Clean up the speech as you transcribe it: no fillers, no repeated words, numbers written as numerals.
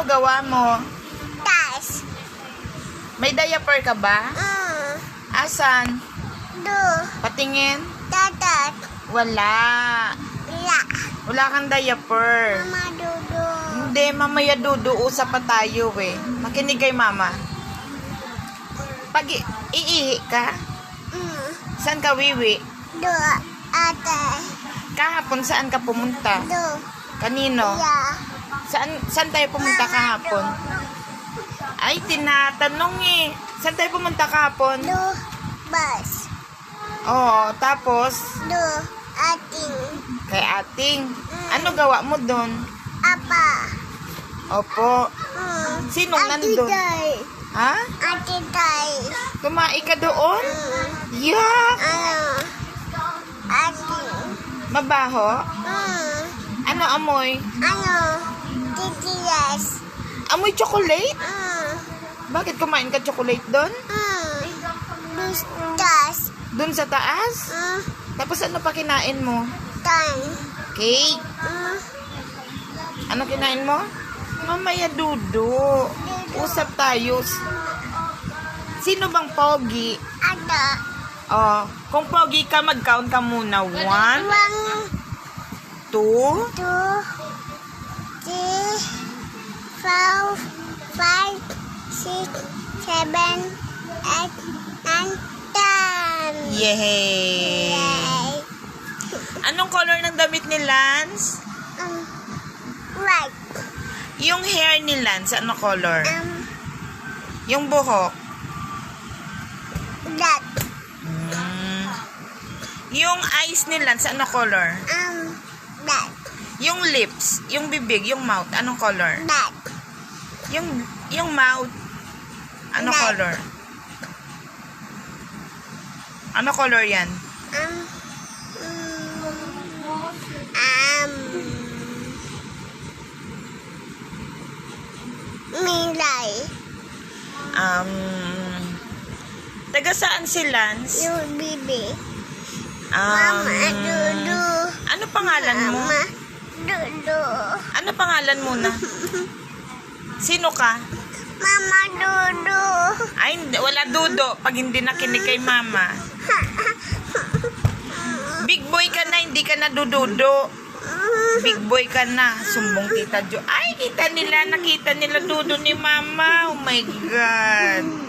Ano gawa mo? Tas. May diaper ka ba? Asan? Du. Patingin? Tatat. Wala. La. Wala kang diaper. Mama dudu. Hindi, mamaya usap pa tayo eh. Makinig kay mama. Pag iihi ka, saan ka wiwi? Du. Ate. Kahapon saan ka pumunta? Du. Kanino? Ya. Saan tayo pumunta kahapon? Ay, tinatanong eh. Saan tayo pumunta kahapon? Du. Bus. Oo, tapos Du. Ating. kay ating. Ano gawa mo doon? Apa. Opo. Sinong nandun? Tay. Ha? Ate tay. Kumain ka doon? Yuck! Ano? Ating. Mabaho? Ano amoy? Ano? Titilas. Amoy chocolate? Bakit kumain ka chocolate doon? Tas. Doon sa taas? Tapos ano pa kinain mo? Tan. Cake? Ano kinain mo? Mamaya dudu. Usap tayo. Sino bang pogi? Ada. Oh, kung pogi ka, mag-count ka muna. 1, 2, 2, 3, 4, 5, 6, 7, 8, 9, 10. Yay! Yay. Anong color ng damit ni Lance? White. Yung hair ni Lance, ano color? Yung buhok? Black. Yung eyes ni Lance, ano color? Black. Yung lips, yung bibig, yung mouth, anong color? Black. Yung mouth, ano Black. color? Ano color yan? Milay. Taga saan si Lance? Yung bibi. Mama Dudu. Ano pangalan mo? Mama Dudu. Ano pangalan mo na? Sino ka? Mama Dudu. Ay, hindi, wala dudo pag hindi nakinig kay mama. Big boy ka na, hindi ka na dududo. Big boy ka na. Sumbong tita Jo. Ay, nakita nila dudo ni mama. Oh my God.